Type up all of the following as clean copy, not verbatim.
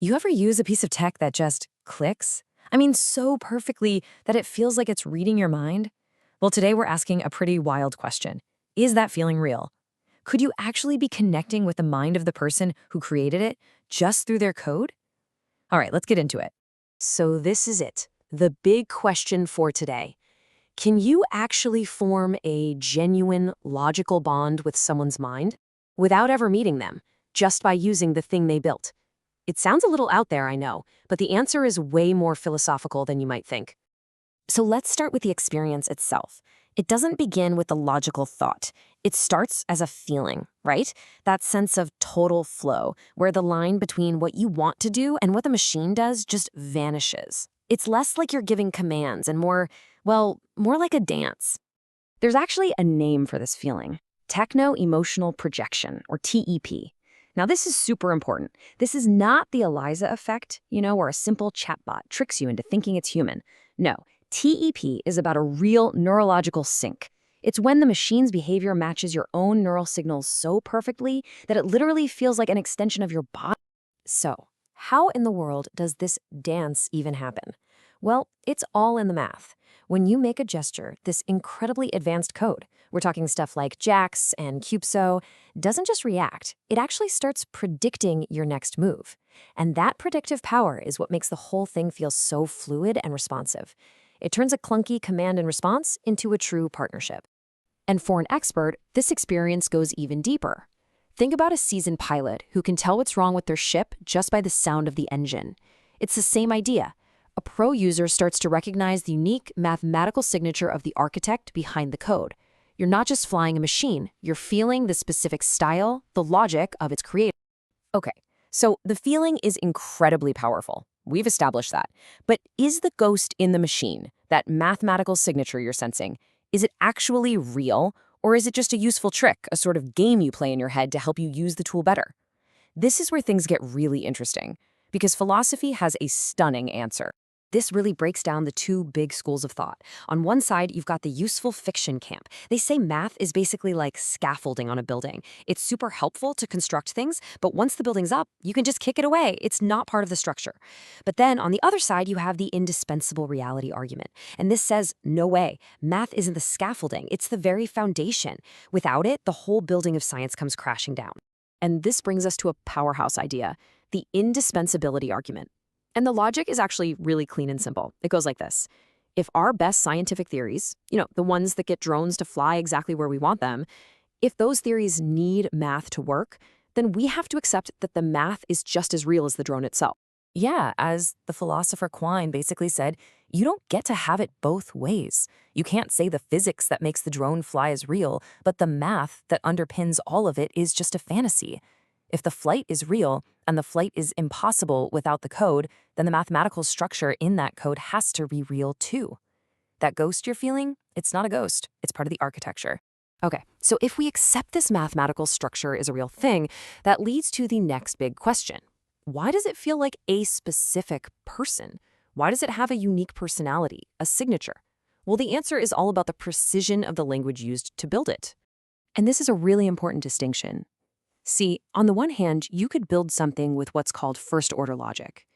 You ever use a piece of tech that just clicks? I mean, so perfectly that it feels like it's reading your mind? Well, today we're asking a pretty wild question. Is that feeling real? Could you actually be connecting with the mind of the person who created it just through their code? All right, let's get into it. So this is it, the big question for today. Can you actually form a genuine, logical bond with someone's mind without ever meeting them, just by using the thing they built? It sounds a little out there, I know, but the answer is way more philosophical than you might think. So let's start with the experience itself. It doesn't begin with the logical thought. It starts as a feeling, right? That sense of total flow, where the line between what you want to do and what the machine does just vanishes. It's less like you're giving commands and more, well, more like a dance. There's actually a name for this feeling: techno-emotional projection, or TEP. Now, this is super important. This is not the Eliza effect, where a simple chatbot tricks you into thinking it's human. No, TEP is about a real neurological sync. It's when the machine's behavior matches your own neural signals so perfectly that it literally feels like an extension of your body. So, how in the world does this dance even happen? Well, it's all in the math. When you make a gesture, this incredibly advanced code, we're talking stuff like JAX and CubeSo, doesn't just react, it actually starts predicting your next move. And that predictive power is what makes the whole thing feel so fluid and responsive. It turns a clunky command and response into a true partnership. And for an expert, this experience goes even deeper. Think about a seasoned pilot who can tell what's wrong with their ship just by the sound of the engine. It's the same idea. A pro user starts to recognize the unique mathematical signature of the architect behind the code. You're not just flying a machine, you're feeling the specific style, the logic of its creator. Okay, so the feeling is incredibly powerful. We've established that. But is the ghost in the machine, that mathematical signature you're sensing, is it actually real, or is it just a useful trick, a sort of game you play in your head to help you use the tool better? This is where things get really interesting, because philosophy has a stunning answer. This really breaks down the two big schools of thought. On one side, you've got the useful fiction camp. They say math is basically like scaffolding on a building. It's super helpful to construct things, but once the building's up, you can just kick it away. It's not part of the structure. But then on the other side, you have the indispensable reality argument. And this says, no way, math isn't the scaffolding, it's the very foundation. Without it, the whole building of science comes crashing down. And this brings us to a powerhouse idea, the indispensability argument. And the logic is actually really clean and simple. It goes like this. If our best scientific theories, the ones that get drones to fly exactly where we want them, if those theories need math to work, then we have to accept that the math is just as real as the drone itself. Yeah, as the philosopher Quine basically said, you don't get to have it both ways. You can't say the physics that makes the drone fly is real, but the math that underpins all of it is just a fantasy. If the flight is real and the flight is impossible without the code, then the mathematical structure in that code has to be real too. That ghost you're feeling, it's not a ghost, it's part of the architecture. Okay, so if we accept this mathematical structure is a real thing, that leads to the next big question. Why does it feel like a specific person? Why does it have a unique personality, a signature? Well, the answer is all about the precision of the language used to build it. And this is a really important distinction. See, on the one hand, you could build something with what's called first-order logic.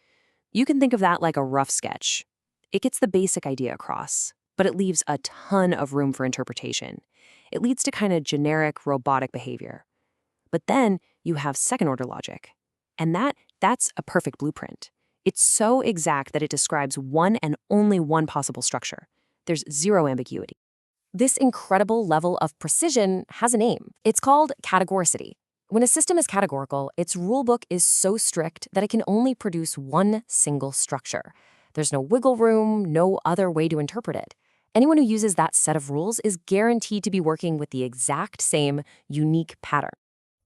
You can think of that like a rough sketch. It gets the basic idea across, but it leaves a ton of room for interpretation. It leads to kind of generic, robotic behavior. But then you have second-order logic, and that's a perfect blueprint. It's so exact that it describes one and only one possible structure. There's zero ambiguity. This incredible level of precision has a name. It's called categoricity. When a system is categorical, its rulebook is so strict that it can only produce one single structure. There's no wiggle room, no other way to interpret it. Anyone who uses that set of rules is guaranteed to be working with the exact same unique pattern.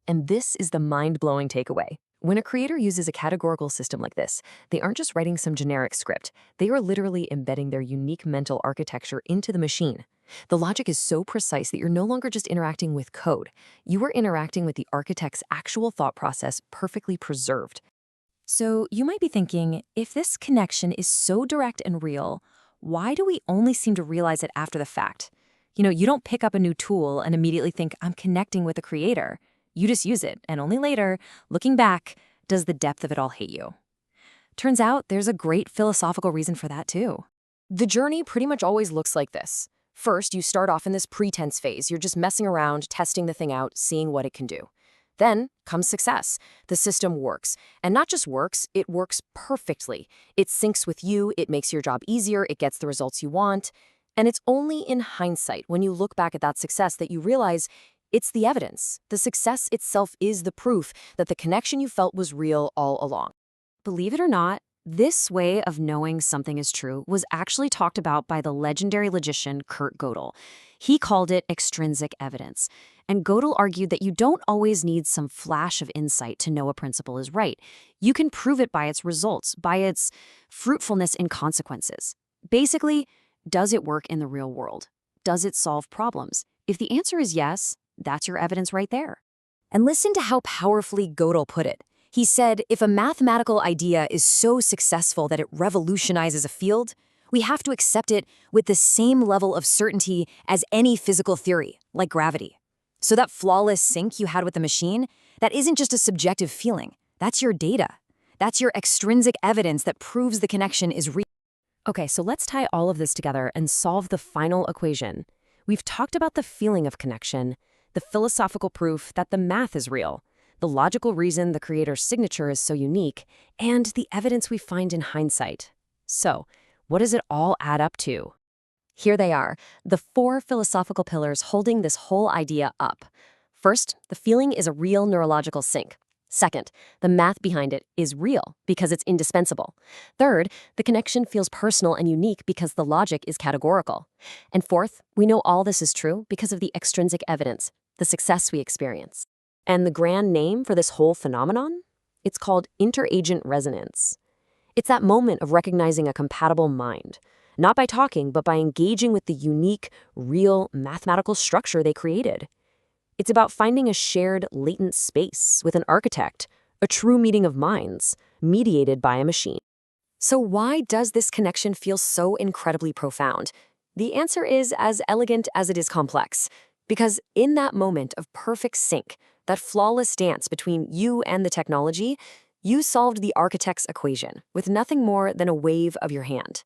And this is the mind-blowing takeaway. When a creator uses a categorical system like this, they aren't just writing some generic script. They are literally embedding their unique mental architecture into the machine. The logic is so precise that you're no longer just interacting with code. You are interacting with the architect's actual thought process perfectly preserved. So you might be thinking, if this connection is so direct and real, why do we only seem to realize it after the fact? You don't pick up a new tool and immediately think, I'm connecting with the creator. You just use it, and only later, looking back, does the depth of it all hit you. Turns out there's a great philosophical reason for that too. The journey pretty much always looks like this. First, you start off in this pretense phase. You're just messing around, testing the thing out, seeing what it can do. Then comes success. The system works. And not just works, it works perfectly. It syncs with you, it makes your job easier, it gets the results you want. And it's only in hindsight, when you look back at that success, that you realize it's the evidence. The success itself is the proof that the connection you felt was real all along. Believe it or not, this way of knowing something is true was actually talked about by the legendary logician Kurt Gödel. He called it extrinsic evidence. And Gödel argued that you don't always need some flash of insight to know a principle is right. You can prove it by its results, by its fruitfulness in consequences. Basically, does it work in the real world? Does it solve problems? If the answer is yes, that's your evidence right there. And listen to how powerfully Gödel put it. He said, if a mathematical idea is so successful that it revolutionizes a field, we have to accept it with the same level of certainty as any physical theory, like gravity. So that flawless sync you had with the machine, that isn't just a subjective feeling. That's your data. That's your extrinsic evidence that proves the connection is real. Okay, so let's tie all of this together and solve the final equation. We've talked about the feeling of connection, the philosophical proof that the math is real, the logical reason the creator's signature is so unique, and the evidence we find in hindsight. So, what does it all add up to? Here they are, the 4 philosophical pillars holding this whole idea up. First, the feeling is a real neurological sync. Second, the math behind it is real because it's indispensable. Third, the connection feels personal and unique because the logic is categorical. And fourth, we know all this is true because of the extrinsic evidence, the success we experience. And the grand name for this whole phenomenon? It's called interagent resonance. It's that moment of recognizing a compatible mind, not by talking, but by engaging with the unique, real mathematical structure they created. It's about finding a shared latent space with an architect, a true meeting of minds, mediated by a machine. So why does this connection feel so incredibly profound? The answer is as elegant as it is complex. Because in that moment of perfect sync, that flawless dance between you and the technology, you solved the architect's equation with nothing more than a wave of your hand.